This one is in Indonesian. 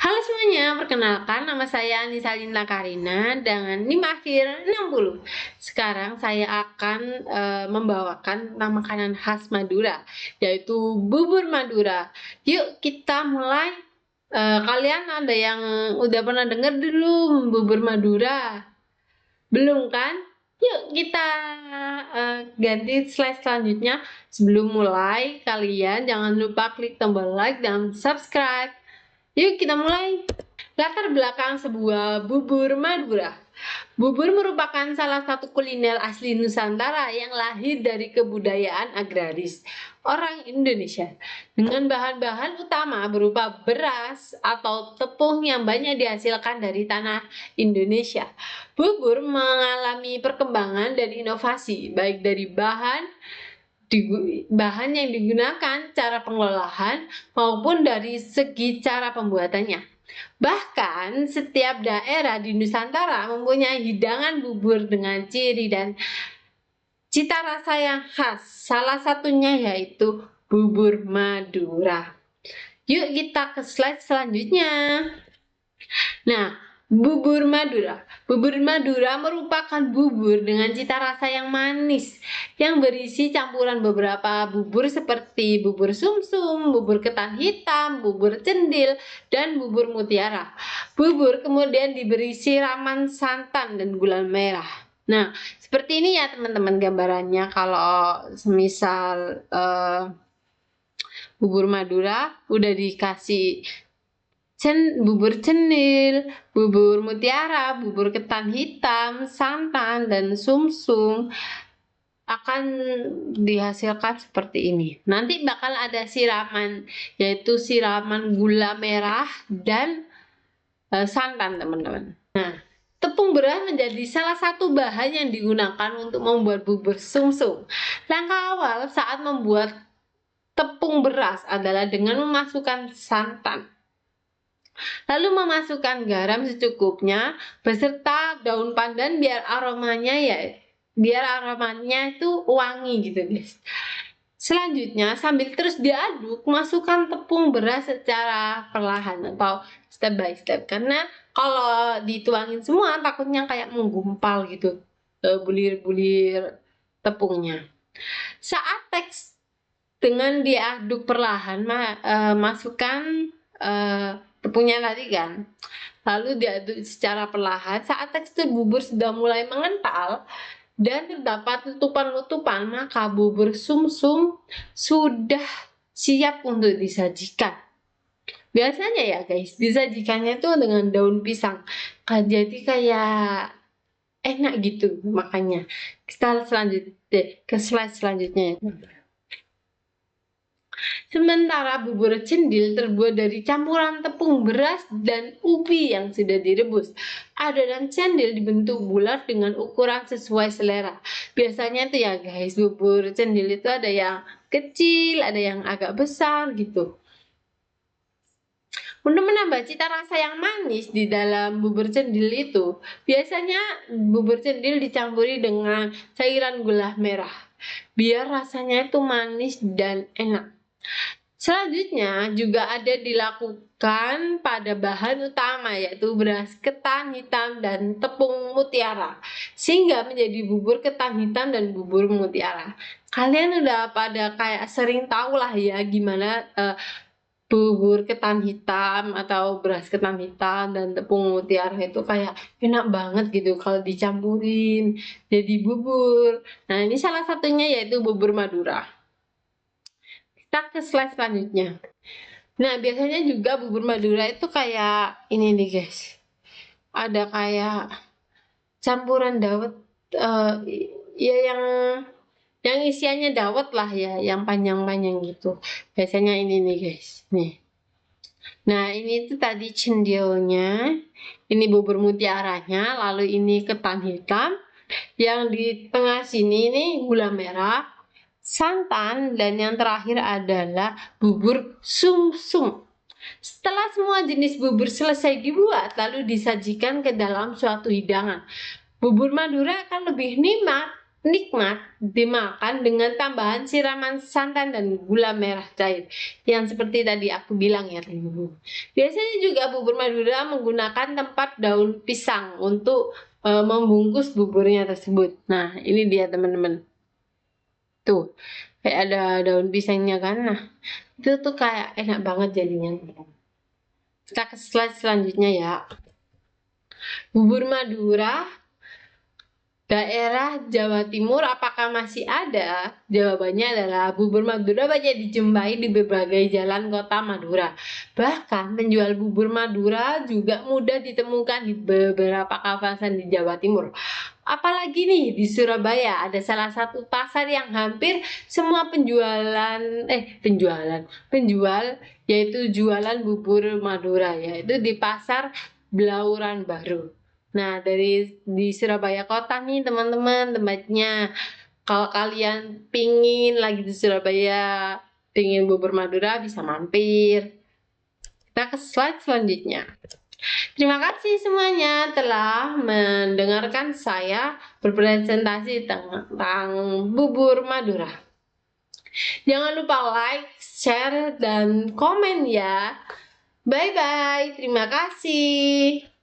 Halo semuanya, perkenalkan nama saya Anissa Linda Karina dengan NIM akhir 60. Sekarang saya akan membawakan tentang makanan khas Madura, yaitu bubur Madura. Yuk kita mulai. Kalian ada yang udah pernah dengar dulu bubur Madura? Belum kan? Yuk kita ganti slide selanjutnya. Sebelum mulai, kalian jangan lupa klik tombol like dan subscribe. Yuk kita mulai. Latar belakang sebuah bubur Madura. Bubur merupakan salah satu kuliner asli Nusantara yang lahir dari kebudayaan agraris orang Indonesia. Dengan bahan-bahan utama berupa beras atau tepung yang banyak dihasilkan dari tanah Indonesia. Bubur mengalami perkembangan dan inovasi baik dari bahan yang digunakan, cara pengolahan, maupun dari segi cara pembuatannya. Bahkan setiap daerah di Nusantara mempunyai hidangan bubur dengan ciri dan cita rasa yang khas. Salah satunya yaitu bubur Madura. Yuk kita ke slide selanjutnya. Nah, bubur Madura. Bubur Madura merupakan bubur dengan cita rasa yang manis yang berisi campuran beberapa bubur seperti bubur sumsum, bubur ketan hitam, bubur cendil, dan bubur mutiara. Bubur kemudian diberi siraman santan dan gula merah. Nah, seperti ini ya teman-teman gambarannya kalau semisal bubur Madura udah dikasih bubur cenil, bubur mutiara, bubur ketan hitam, santan, dan sumsum akan dihasilkan seperti ini. Nanti bakal ada siraman, yaitu siraman gula merah dan santan teman-teman. Nah, tepung beras menjadi salah satu bahan yang digunakan untuk membuat bubur sumsum. Langkah awal saat membuat tepung beras adalah dengan memasukkan santan. Lalu memasukkan garam secukupnya beserta daun pandan biar aromanya itu wangi gitu guys. Selanjutnya sambil terus diaduk, masukkan tepung beras secara perlahan atau step by step, karena kalau dituangin semua takutnya kayak menggumpal gitu bulir-bulir tepungnya. Saat teks dengan diaduk perlahan, masukkan tepungnya tadi kan, lalu diaduk secara perlahan. Saat tekstur bubur sudah mulai mengental dan terdapat letupan-letupan, maka bubur sumsum sudah siap untuk disajikan. Biasanya ya guys, disajikannya tuh dengan daun pisang, jadi kayak enak gitu makanya. Kita ke slide selanjutnya. Sementara bubur cendil terbuat dari campuran tepung beras dan ubi yang sudah direbus. Adonan cendil dibentuk bulat dengan ukuran sesuai selera. Biasanya tuh ya guys, bubur cendil itu ada yang kecil, ada yang agak besar gitu. Untuk menambah cita rasa yang manis di dalam bubur cendil itu, biasanya bubur cendil dicampuri dengan cairan gula merah, biar rasanya itu manis dan enak. Selanjutnya juga ada dilakukan pada bahan utama yaitu beras ketan hitam dan tepung mutiara, sehingga menjadi bubur ketan hitam dan bubur mutiara. Kalian udah pada kayak sering tahu lah ya gimana bubur ketan hitam atau beras ketan hitam dan tepung mutiara itu kayak enak banget gitu kalau dicampurin jadi bubur. Nah, ini salah satunya yaitu bubur Madura. Kita ke slide selanjutnya. Nah, biasanya juga bubur Madura itu kayak ini nih guys. Ada kayak campuran dawet, ya yang isiannya dawet lah ya, yang panjang-panjang gitu. Biasanya ini nih guys, nih. Nah, ini tuh tadi cendilnya, ini bubur mutiaranya, lalu ini ketan hitam, yang di tengah sini ini gula merah, santan, dan yang terakhir adalah bubur sumsum. Setelah semua jenis bubur selesai dibuat, lalu disajikan ke dalam suatu hidangan. Bubur Madura akan lebih nikmat nikmat dimakan dengan tambahan siraman santan dan gula merah cair yang seperti tadi aku bilang ya teman-teman. Biasanya juga bubur Madura menggunakan tempat daun pisang untuk membungkus buburnya tersebut. Nah, ini dia teman-teman. Tuh, kayak ada daun pisangnya kan. Nah, itu tuh kayak enak banget jadinya. Kita ke slide selanjutnya ya. Bubur Madura daerah Jawa Timur apakah masih ada? Jawabannya adalah bubur Madura banyak dijumpai di berbagai jalan kota Madura. Bahkan penjual bubur Madura juga mudah ditemukan di beberapa kawasan di Jawa Timur. Apalagi nih di Surabaya ada salah satu pasar yang hampir semua penjual yaitu jualan bubur Madura, yaitu di pasar Blauran Baru. Nah, di Surabaya kota nih teman-teman tempatnya. Kalau kalian pingin lagi di Surabaya, pingin bubur Madura, bisa mampir. Kita ke slide selanjutnya. Terima kasih semuanya telah mendengarkan saya berpresentasi tentang bubur Madura. Jangan lupa like, share, dan komen ya. Bye-bye. Terima kasih.